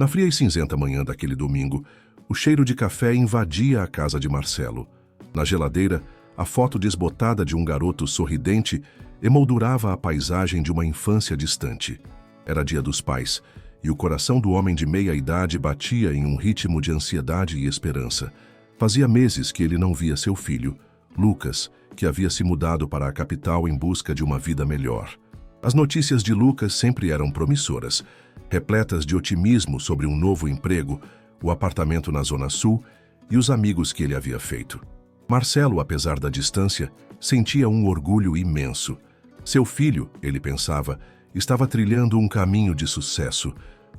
Na fria e cinzenta manhã daquele domingo, o cheiro de café invadia a casa de Marcelo. Na geladeira, a foto desbotada de um garoto sorridente emoldurava a paisagem de uma infância distante. Era Dia dos Pais, e o coração do homem de meia-idade batia em um ritmo de ansiedade e esperança. Fazia meses que ele não via seu filho, Lucas, que havia se mudado para a capital em busca de uma vida melhor. As notícias de Lucas sempre eram promissoras, repletas de otimismo sobre um novo emprego, o apartamento na Zona Sul e os amigos que ele havia feito. Marcelo, apesar da distância, sentia um orgulho imenso. Seu filho, ele pensava, estava trilhando um caminho de sucesso,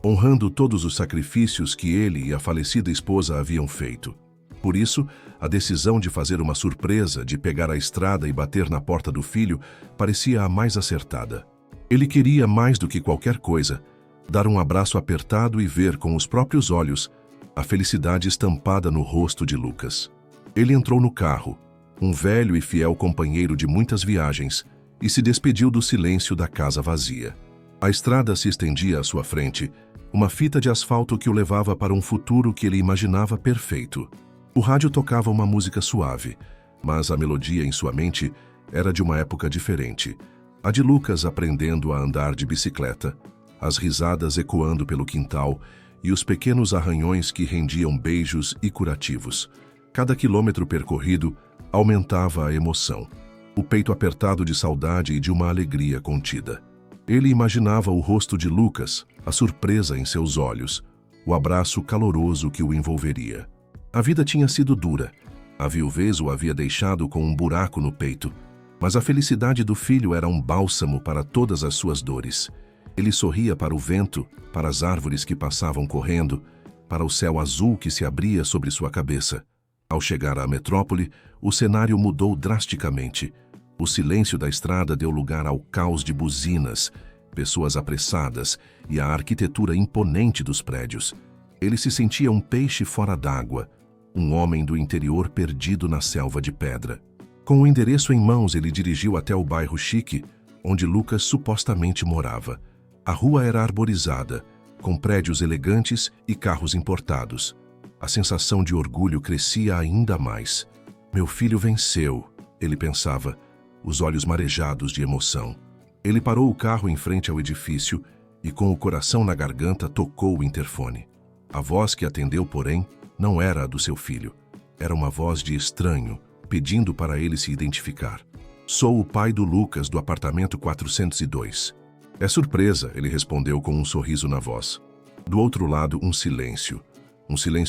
honrando todos os sacrifícios que ele e a falecida esposa haviam feito. Por isso, a decisão de fazer uma surpresa, de pegar a estrada e bater na porta do filho, parecia a mais acertada. Ele queria, mais do que qualquer coisa, dar um abraço apertado e ver com os próprios olhos a felicidade estampada no rosto de Lucas. Ele entrou no carro, um velho e fiel companheiro de muitas viagens, e se despediu do silêncio da casa vazia. A estrada se estendia à sua frente, uma fita de asfalto que o levava para um futuro que ele imaginava perfeito. O rádio tocava uma música suave, mas a melodia em sua mente era de uma época diferente. A de Lucas aprendendo a andar de bicicleta, as risadas ecoando pelo quintal e os pequenos arranhões que rendiam beijos e curativos. Cada quilômetro percorrido aumentava a emoção, o peito apertado de saudade e de uma alegria contida. Ele imaginava o rosto de Lucas, a surpresa em seus olhos, o abraço caloroso que o envolveria. A vida tinha sido dura. A viuvez o havia deixado com um buraco no peito, mas a felicidade do filho era um bálsamo para todas as suas dores. Ele sorria para o vento, para as árvores que passavam correndo, para o céu azul que se abria sobre sua cabeça. Ao chegar à metrópole, o cenário mudou drasticamente. O silêncio da estrada deu lugar ao caos de buzinas, pessoas apressadas e a arquitetura imponente dos prédios. Ele se sentia um peixe fora d'água, um homem do interior perdido na selva de pedra. Com o endereço em mãos, ele dirigiu até o bairro chique, onde Lucas supostamente morava. A rua era arborizada, com prédios elegantes e carros importados. A sensação de orgulho crescia ainda mais. Meu filho venceu, ele pensava, os olhos marejados de emoção. Ele parou o carro em frente ao edifício e, com o coração na garganta, tocou o interfone. A voz que atendeu, porém, não era a do seu filho. Era uma voz de estranho, pedindo para ele se identificar. Sou o pai do Lucas, do apartamento 402. É surpresa, ele respondeu com um sorriso na voz. Do outro lado, um silêncio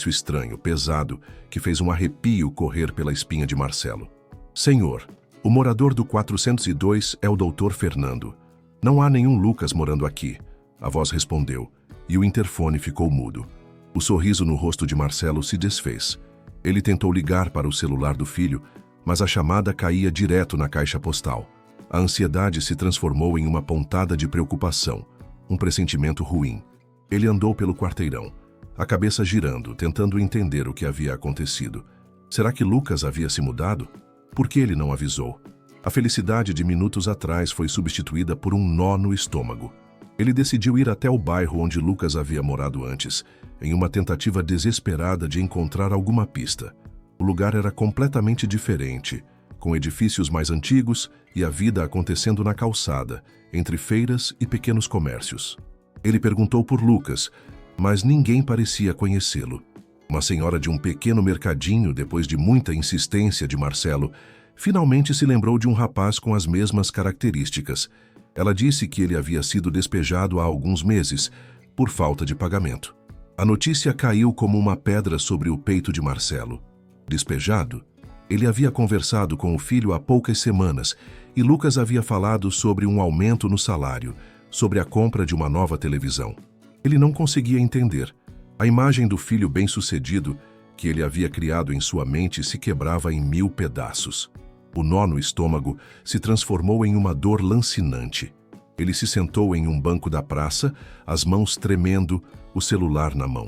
estranho, pesado, que fez um arrepio correr pela espinha de Marcelo. Senhor, o morador do 402 é o Dr. Fernando. Não há nenhum Lucas morando aqui, a voz respondeu, e o interfone ficou mudo. O sorriso no rosto de Marcelo se desfez. Ele tentou ligar para o celular do filho, mas a chamada caía direto na caixa postal. A ansiedade se transformou em uma pontada de preocupação, um pressentimento ruim. Ele andou pelo quarteirão, a cabeça girando, tentando entender o que havia acontecido. Será que Lucas havia se mudado? Por que ele não avisou? A felicidade de minutos atrás foi substituída por um nó no estômago. Ele decidiu ir até o bairro onde Lucas havia morado antes, em uma tentativa desesperada de encontrar alguma pista. O lugar era completamente diferente, com edifícios mais antigos e a vida acontecendo na calçada, entre feiras e pequenos comércios. Ele perguntou por Lucas, mas ninguém parecia conhecê-lo. Uma senhora de um pequeno mercadinho, depois de muita insistência de Marcelo, finalmente se lembrou de um rapaz com as mesmas características. Ela disse que ele havia sido despejado há alguns meses, por falta de pagamento. A notícia caiu como uma pedra sobre o peito de Marcelo. Despejado? Ele havia conversado com o filho há poucas semanas e Lucas havia falado sobre um aumento no salário, sobre a compra de uma nova televisão. Ele não conseguia entender. A imagem do filho bem-sucedido que ele havia criado em sua mente se quebrava em 1000 pedaços. O nó no estômago se transformou em uma dor lancinante. Ele se sentou em um banco da praça, as mãos tremendo, o celular na mão.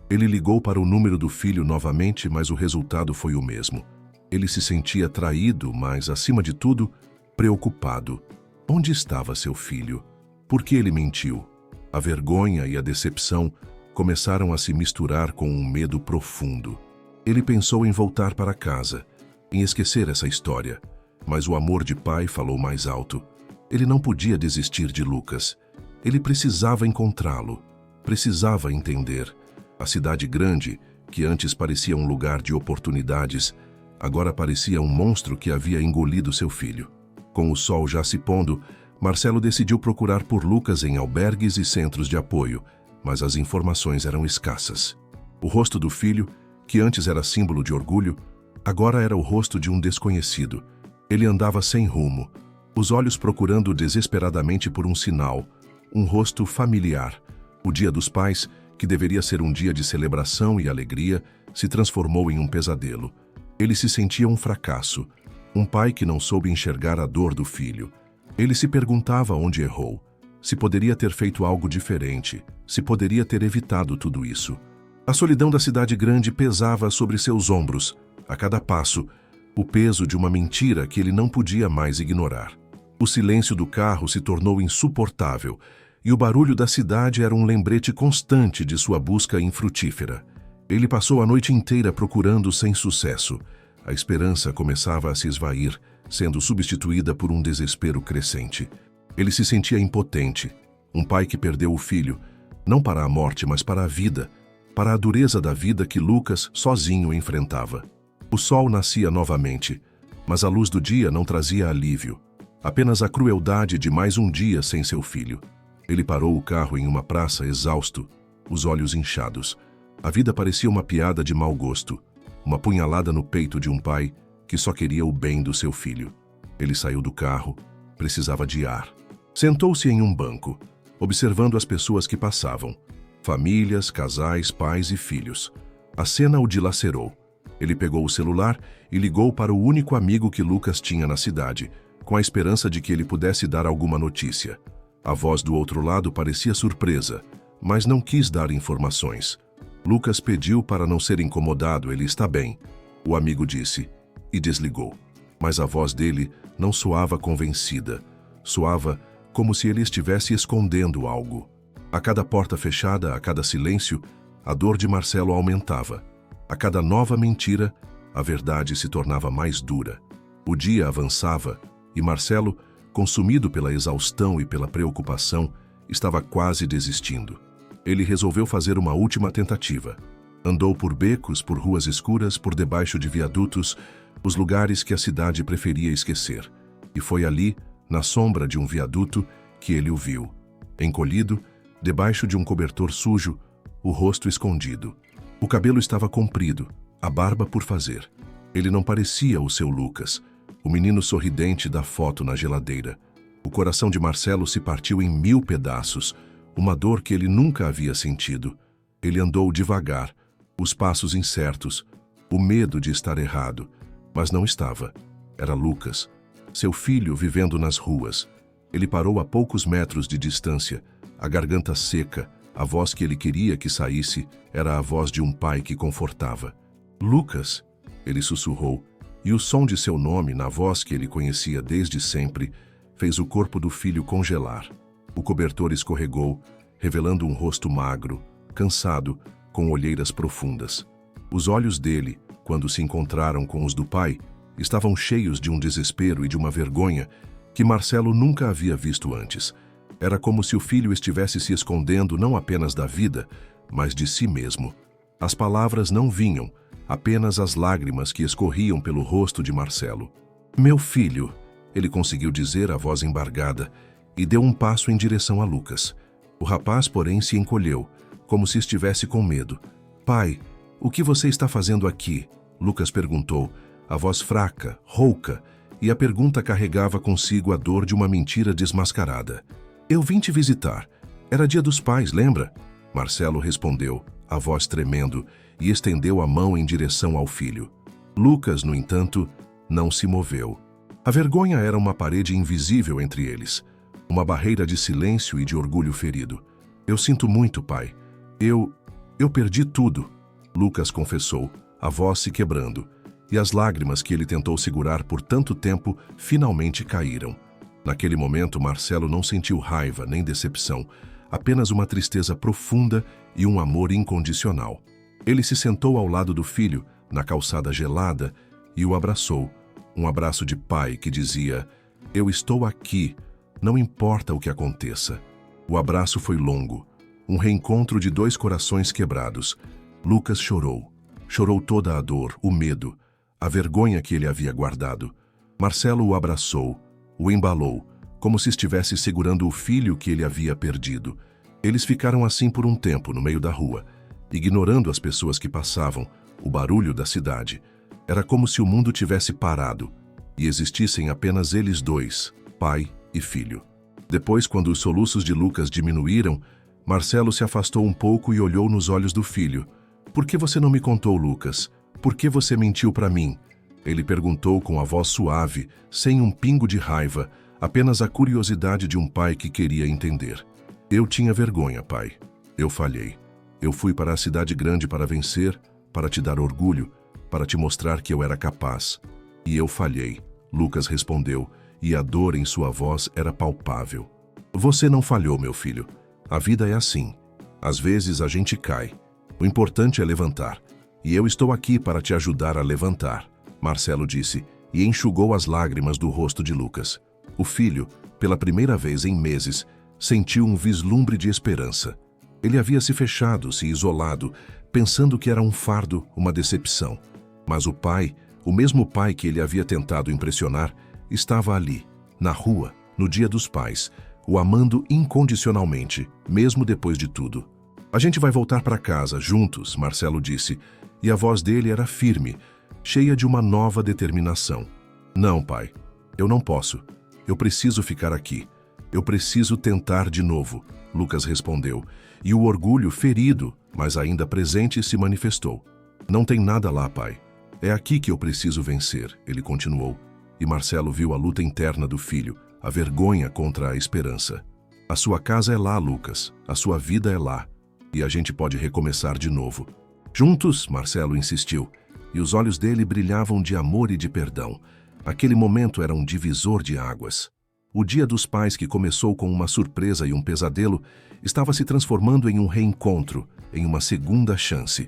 Ele ligou para o número do filho novamente, mas o resultado foi o mesmo. Ele se sentia traído, mas, acima de tudo, preocupado. Onde estava seu filho? Por que ele mentiu? A vergonha e a decepção começaram a se misturar com um medo profundo. Ele pensou em voltar para casa, em esquecer essa história, mas o amor de pai falou mais alto. Ele não podia desistir de Lucas. Ele precisava encontrá-lo, precisava entender. A cidade grande, que antes parecia um lugar de oportunidades, agora parecia um monstro que havia engolido seu filho. Com o sol já se pondo, Marcelo decidiu procurar por Lucas em albergues e centros de apoio, mas as informações eram escassas. O rosto do filho, que antes era símbolo de orgulho, agora era o rosto de um desconhecido. Ele andava sem rumo, os olhos procurando desesperadamente por um sinal, um rosto familiar. O Dia dos Pais, que deveria ser um dia de celebração e alegria, se transformou em um pesadelo. Ele se sentia um fracasso, um pai que não soube enxergar a dor do filho. Ele se perguntava onde errou, se poderia ter feito algo diferente, se poderia ter evitado tudo isso. A solidão da cidade grande pesava sobre seus ombros, a cada passo, o peso de uma mentira que ele não podia mais ignorar. O silêncio do carro se tornou insuportável, e o barulho da cidade era um lembrete constante de sua busca infrutífera. Ele passou a noite inteira procurando sem sucesso. A esperança começava a se esvair, sendo substituída por um desespero crescente. Ele se sentia impotente, um pai que perdeu o filho, não para a morte, mas para a vida, para a dureza da vida que Lucas sozinho enfrentava. O sol nascia novamente, mas a luz do dia não trazia alívio, apenas a crueldade de mais um dia sem seu filho. Ele parou o carro em uma praça exausto, os olhos inchados. A vida parecia uma piada de mau gosto, uma punhalada no peito de um pai que só queria o bem do seu filho. Ele saiu do carro, precisava de ar. Sentou-se em um banco, observando as pessoas que passavam. Famílias, casais, pais e filhos. A cena o dilacerou. Ele pegou o celular e ligou para o único amigo que Lucas tinha na cidade, com a esperança de que ele pudesse dar alguma notícia. A voz do outro lado parecia surpresa, mas não quis dar informações. Lucas pediu para não ser incomodado, ele está bem, o amigo disse, e desligou. Mas a voz dele não soava convencida, soava como se ele estivesse escondendo algo. A cada porta fechada, a cada silêncio, a dor de Marcelo aumentava. A cada nova mentira, a verdade se tornava mais dura. O dia avançava e Marcelo, consumido pela exaustão e pela preocupação, estava quase desistindo. Ele resolveu fazer uma última tentativa. Andou por becos, por ruas escuras, por debaixo de viadutos, os lugares que a cidade preferia esquecer. E foi ali, na sombra de um viaduto, que ele o viu. Encolhido, debaixo de um cobertor sujo, o rosto escondido. O cabelo estava comprido, a barba por fazer. Ele não parecia o seu Lucas, o menino sorridente da foto na geladeira. O coração de Marcelo se partiu em 1000 pedaços, uma dor que ele nunca havia sentido. Ele andou devagar, os passos incertos, o medo de estar errado, mas não estava. Era Lucas, seu filho vivendo nas ruas. Ele parou a poucos metros de distância, a garganta seca, a voz que ele queria que saísse era a voz de um pai que confortava. Lucas, ele sussurrou, e o som de seu nome na voz que ele conhecia desde sempre fez o corpo do filho congelar. O cobertor escorregou, revelando um rosto magro, cansado, com olheiras profundas. Os olhos dele, quando se encontraram com os do pai, estavam cheios de um desespero e de uma vergonha que Marcelo nunca havia visto antes. Era como se o filho estivesse se escondendo não apenas da vida, mas de si mesmo. As palavras não vinham, apenas as lágrimas que escorriam pelo rosto de Marcelo. "Meu filho", ele conseguiu dizer, a voz embargada, e deu um passo em direção a Lucas. O rapaz, porém, se encolheu, como se estivesse com medo. "Pai, o que você está fazendo aqui?", Lucas perguntou, a voz fraca, rouca, e a pergunta carregava consigo a dor de uma mentira desmascarada. "Eu vim te visitar. Era Dia dos Pais, lembra?", Marcelo respondeu, a voz tremendo, e estendeu a mão em direção ao filho. Lucas, no entanto, não se moveu. A vergonha era uma parede invisível entre eles, uma barreira de silêncio e de orgulho ferido. "Eu sinto muito, pai. Eu perdi tudo", Lucas confessou, a voz se quebrando, e as lágrimas que ele tentou segurar por tanto tempo finalmente caíram. Naquele momento, Marcelo não sentiu raiva nem decepção, apenas uma tristeza profunda e um amor incondicional. Ele se sentou ao lado do filho, na calçada gelada, e o abraçou. Um abraço de pai que dizia: "Eu estou aqui, não importa o que aconteça." O abraço foi longo, um reencontro de dois corações quebrados. Lucas chorou. Chorou toda a dor, o medo, a vergonha que ele havia guardado. Marcelo o abraçou, o embalou, como se estivesse segurando o filho que ele havia perdido. Eles ficaram assim por um tempo no meio da rua, ignorando as pessoas que passavam, o barulho da cidade. Era como se o mundo tivesse parado e existissem apenas eles dois, pai e filho. Depois, quando os soluços de Lucas diminuíram, Marcelo se afastou um pouco e olhou nos olhos do filho. "Por que você não me contou, Lucas? Por que você mentiu para mim?" Ele perguntou com a voz suave, sem um pingo de raiva, apenas a curiosidade de um pai que queria entender. "Eu tinha vergonha, pai. Eu falhei. Eu fui para a cidade grande para vencer, para te dar orgulho, para te mostrar que eu era capaz. E eu falhei", Lucas respondeu, e a dor em sua voz era palpável. "Você não falhou, meu filho. A vida é assim. Às vezes a gente cai. O importante é levantar. E eu estou aqui para te ajudar a levantar", Marcelo disse, e enxugou as lágrimas do rosto de Lucas. O filho, pela primeira vez em meses, sentiu um vislumbre de esperança. Ele havia se fechado, se isolado, pensando que era um fardo, uma decepção. Mas o pai, o mesmo pai que ele havia tentado impressionar, estava ali, na rua, no Dia dos Pais, o amando incondicionalmente, mesmo depois de tudo. "A gente vai voltar para casa, juntos", Marcelo disse, e a voz dele era firme, cheia de uma nova determinação. "Não, pai, eu não posso. Eu preciso ficar aqui. Eu preciso tentar de novo", Lucas respondeu, e o orgulho ferido, mas ainda presente, se manifestou. "Não tem nada lá, pai. É aqui que eu preciso vencer", ele continuou, e Marcelo viu a luta interna do filho, a vergonha contra a esperança. "A sua casa é lá, Lucas. A sua vida é lá. E a gente pode recomeçar de novo." "Juntos", Marcelo insistiu, e os olhos dele brilhavam de amor e de perdão. Aquele momento era um divisor de águas. O Dia dos Pais, que começou com uma surpresa e um pesadelo, estava se transformando em um reencontro, em uma segunda chance.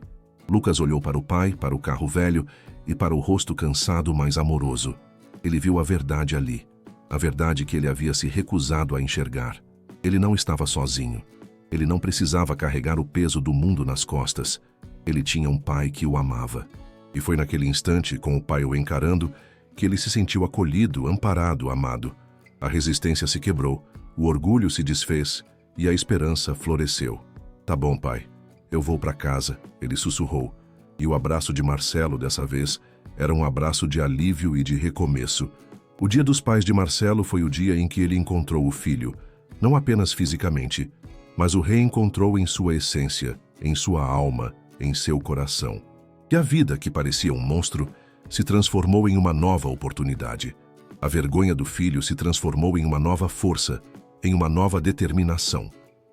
Lucas olhou para o pai, para o carro velho e para o rosto cansado, mas amoroso. Ele viu a verdade ali, a verdade que ele havia se recusado a enxergar. Ele não estava sozinho. Ele não precisava carregar o peso do mundo nas costas. Ele tinha um pai que o amava. E foi naquele instante, com o pai o encarando, que ele se sentiu acolhido, amparado, amado. A resistência se quebrou, o orgulho se desfez e a esperança floresceu. "Tá bom, pai. Eu vou para casa", ele sussurrou. E o abraço de Marcelo, dessa vez, era um abraço de alívio e de recomeço. O Dia dos Pais de Marcelo foi o dia em que ele encontrou o filho, não apenas fisicamente, mas o reencontrou em sua essência, em sua alma, em seu coração. E a vida, que parecia um monstro, se transformou em uma nova oportunidade. A vergonha do filho se transformou em uma nova força, em uma nova determinação.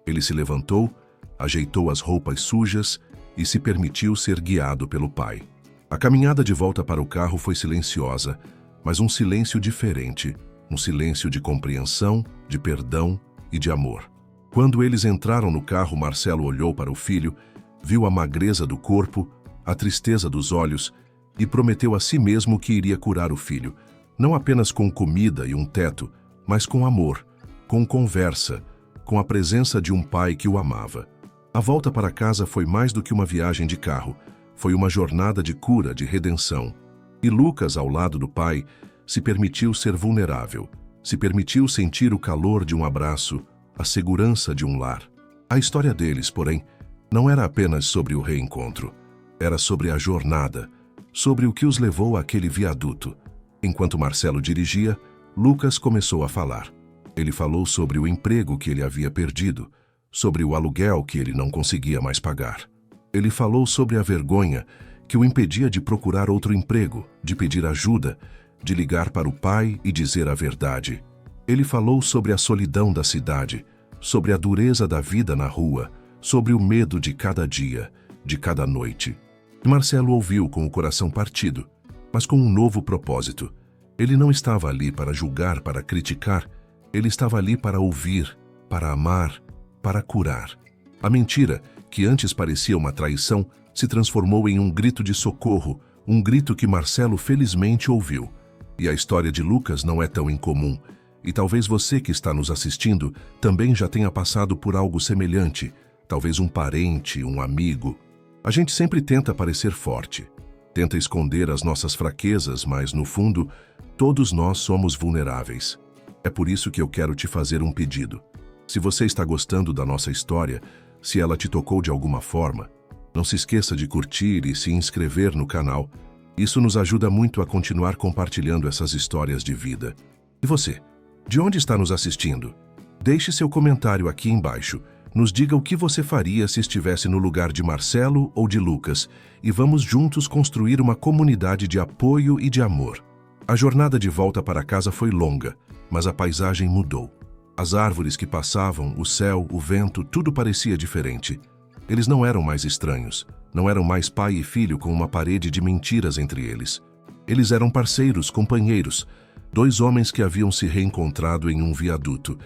Ele se levantou, ajeitou as roupas sujas e se permitiu ser guiado pelo pai. A caminhada de volta para o carro foi silenciosa, mas um silêncio diferente, um silêncio de compreensão, de perdão e de amor. Quando eles entraram no carro, Marcelo olhou para o filho, viu a magreza do corpo, a tristeza dos olhos e prometeu a si mesmo que iria curar o filho, não apenas com comida e um teto, mas com amor, com conversa, com a presença de um pai que o amava. A volta para casa foi mais do que uma viagem de carro, foi uma jornada de cura, de redenção. E Lucas, ao lado do pai, se permitiu ser vulnerável, se permitiu sentir o calor de um abraço, a segurança de um lar. A história deles, porém, não era apenas sobre o reencontro, era sobre a jornada, sobre o que os levou àquele viaduto. Enquanto Marcelo dirigia, Lucas começou a falar. Ele falou sobre o emprego que ele havia perdido, sobre o aluguel que ele não conseguia mais pagar. Ele falou sobre a vergonha que o impedia de procurar outro emprego, de pedir ajuda, de ligar para o pai e dizer a verdade. Ele falou sobre a solidão da cidade, sobre a dureza da vida na rua, sobre o medo de cada dia, de cada noite. Marcelo ouviu com o coração partido, mas com um novo propósito. Ele não estava ali para julgar, para criticar, ele estava ali para ouvir, para amar, para curar. A mentira, que antes parecia uma traição, se transformou em um grito de socorro, um grito que Marcelo felizmente ouviu. E a história de Lucas não é tão incomum. E talvez você que está nos assistindo também já tenha passado por algo semelhante, talvez um parente, um amigo. A gente sempre tenta parecer forte, tenta esconder as nossas fraquezas, mas no fundo, todos nós somos vulneráveis. É por isso que eu quero te fazer um pedido. Se você está gostando da nossa história, se ela te tocou de alguma forma, não se esqueça de curtir e se inscrever no canal. Isso nos ajuda muito a continuar compartilhando essas histórias de vida. E você? De onde está nos assistindo? Deixe seu comentário aqui embaixo. Nos diga o que você faria se estivesse no lugar de Marcelo ou de Lucas e vamos juntos construir uma comunidade de apoio e de amor. A jornada de volta para casa foi longa, mas a paisagem mudou. As árvores que passavam, o céu, o vento, tudo parecia diferente. Eles não eram mais estranhos, não eram mais pai e filho com uma parede de mentiras entre eles. Eles eram parceiros, companheiros, dois homens que haviam se reencontrado em um viaduto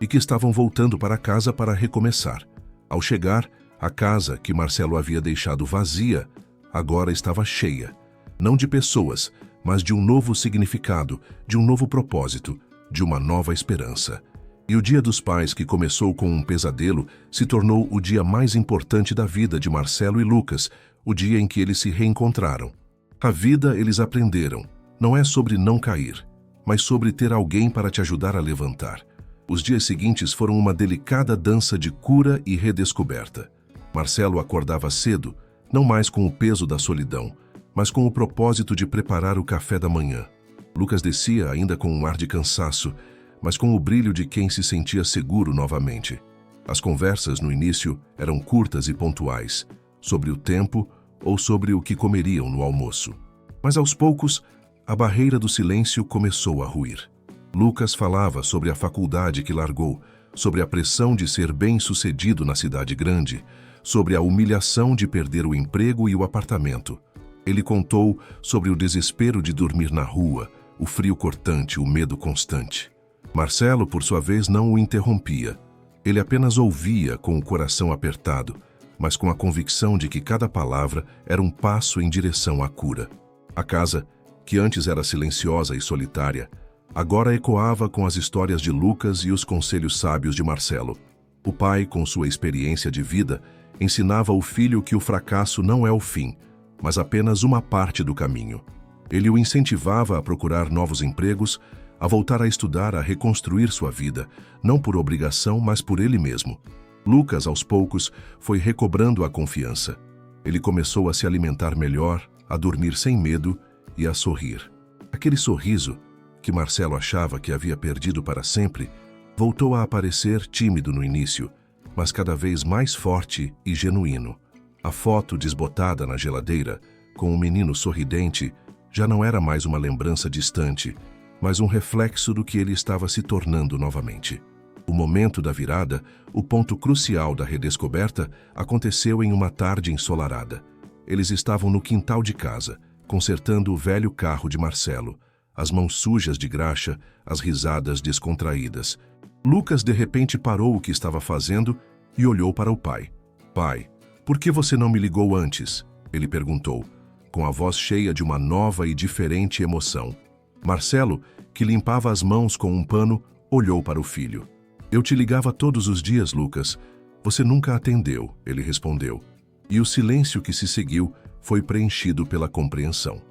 e que estavam voltando para casa para recomeçar. Ao chegar, a casa que Marcelo havia deixado vazia, agora estava cheia. Não de pessoas, mas de um novo significado, de um novo propósito, de uma nova esperança. E o Dia dos Pais, que começou com um pesadelo, se tornou o dia mais importante da vida de Marcelo e Lucas, o dia em que eles se reencontraram. A vida, eles aprenderam, não é sobre não cair, mas sobre ter alguém para te ajudar a levantar. Os dias seguintes foram uma delicada dança de cura e redescoberta. Marcelo acordava cedo, não mais com o peso da solidão, mas com o propósito de preparar o café da manhã. Lucas descia ainda com um ar de cansaço, mas com o brilho de quem se sentia seguro novamente. As conversas no início eram curtas e pontuais, sobre o tempo ou sobre o que comeriam no almoço. Mas aos poucos, a barreira do silêncio começou a ruir. Lucas falava sobre a faculdade que largou, sobre a pressão de ser bem-sucedido na cidade grande, sobre a humilhação de perder o emprego e o apartamento. Ele contou sobre o desespero de dormir na rua, o frio cortante, o medo constante. Marcelo, por sua vez, não o interrompia. Ele apenas ouvia com o coração apertado, mas com a convicção de que cada palavra era um passo em direção à cura. A casa, que antes era silenciosa e solitária, agora ecoava com as histórias de Lucas e os conselhos sábios de Marcelo. O pai, com sua experiência de vida, ensinava o filho que o fracasso não é o fim, mas apenas uma parte do caminho. Ele o incentivava a procurar novos empregos, a voltar a estudar, a reconstruir sua vida, não por obrigação, mas por ele mesmo. Lucas, aos poucos, foi recobrando a confiança. Ele começou a se alimentar melhor, a dormir sem medo e a sorrir. Aquele sorriso, que Marcelo achava que havia perdido para sempre, voltou a aparecer tímido no início, mas cada vez mais forte e genuíno. A foto desbotada na geladeira, com o menino sorridente, já não era mais uma lembrança distante, mas um reflexo do que ele estava se tornando novamente. O momento da virada, o ponto crucial da redescoberta, aconteceu em uma tarde ensolarada. Eles estavam no quintal de casa, consertando o velho carro de Marcelo, as mãos sujas de graxa, as risadas descontraídas. Lucas de repente parou o que estava fazendo e olhou para o pai. "Pai, por que você não me ligou antes?" ele perguntou, com a voz cheia de uma nova e diferente emoção. Marcelo, que limpava as mãos com um pano, olhou para o filho. "Eu te ligava todos os dias, Lucas. Você nunca atendeu", ele respondeu. E o silêncio que se seguiu foi preenchido pela compreensão.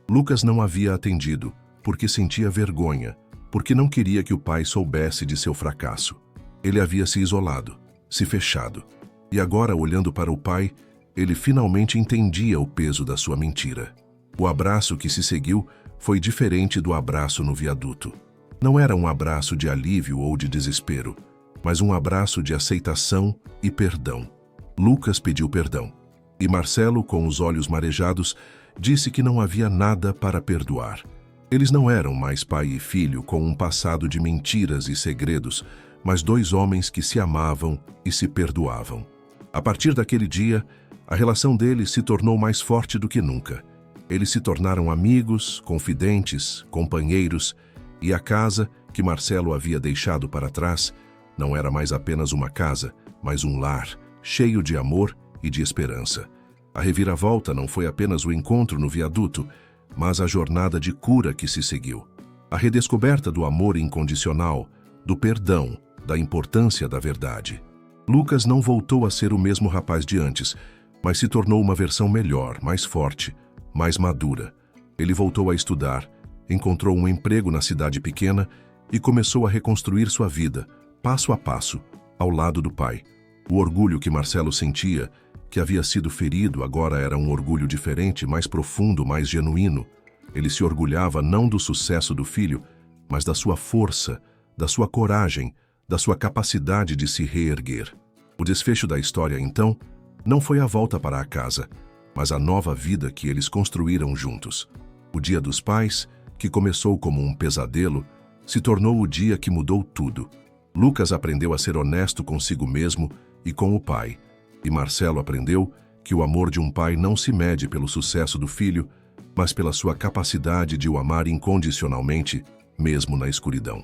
Lucas não havia atendido, porque sentia vergonha, porque não queria que o pai soubesse de seu fracasso. Ele havia se isolado, se fechado. E agora, olhando para o pai, ele finalmente entendia o peso da sua mentira. O abraço que se seguiu foi diferente do abraço no viaduto. Não era um abraço de alívio ou de desespero, mas um abraço de aceitação e perdão. Lucas pediu perdão, e Marcelo, com os olhos marejados, disse que não havia nada para perdoar. Eles não eram mais pai e filho com um passado de mentiras e segredos, mas dois homens que se amavam e se perdoavam. A partir daquele dia, a relação deles se tornou mais forte do que nunca. Eles se tornaram amigos, confidentes, companheiros, e a casa, que Marcelo havia deixado para trás, não era mais apenas uma casa, mas um lar cheio de amor e de esperança. A reviravolta não foi apenas o encontro no viaduto, mas a jornada de cura que se seguiu. A redescoberta do amor incondicional, do perdão, da importância da verdade. Lucas não voltou a ser o mesmo rapaz de antes, mas se tornou uma versão melhor, mais forte, mais madura. Ele voltou a estudar, encontrou um emprego na cidade pequena e começou a reconstruir sua vida, passo a passo, ao lado do pai. O orgulho que Marcelo sentia, que havia sido ferido, agora era um orgulho diferente, mais profundo, mais genuíno. Ele se orgulhava não do sucesso do filho, mas da sua força, da sua coragem, da sua capacidade de se reerguer. O desfecho da história, então, não foi a volta para a casa, mas a nova vida que eles construíram juntos. O Dia dos Pais, que começou como um pesadelo, se tornou o dia que mudou tudo. Lucas aprendeu a ser honesto consigo mesmo e com o pai, e Marcelo aprendeu que o amor de um pai não se mede pelo sucesso do filho, mas pela sua capacidade de o amar incondicionalmente, mesmo na escuridão.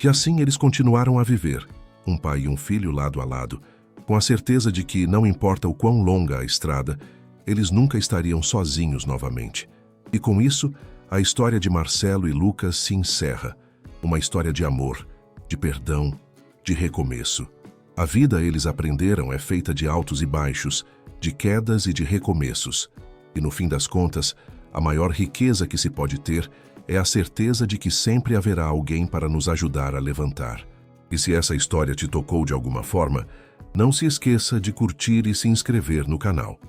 E assim eles continuaram a viver, um pai e um filho lado a lado, com a certeza de que, não importa o quão longa a estrada, eles nunca estariam sozinhos novamente. E com isso, a história de Marcelo e Lucas se encerra. Uma história de amor, de perdão, de recomeço. A vida, eles aprenderam, é feita de altos e baixos, de quedas e de recomeços. E no fim das contas, a maior riqueza que se pode ter é a certeza de que sempre haverá alguém para nos ajudar a levantar. E se essa história te tocou de alguma forma, não se esqueça de curtir e se inscrever no canal.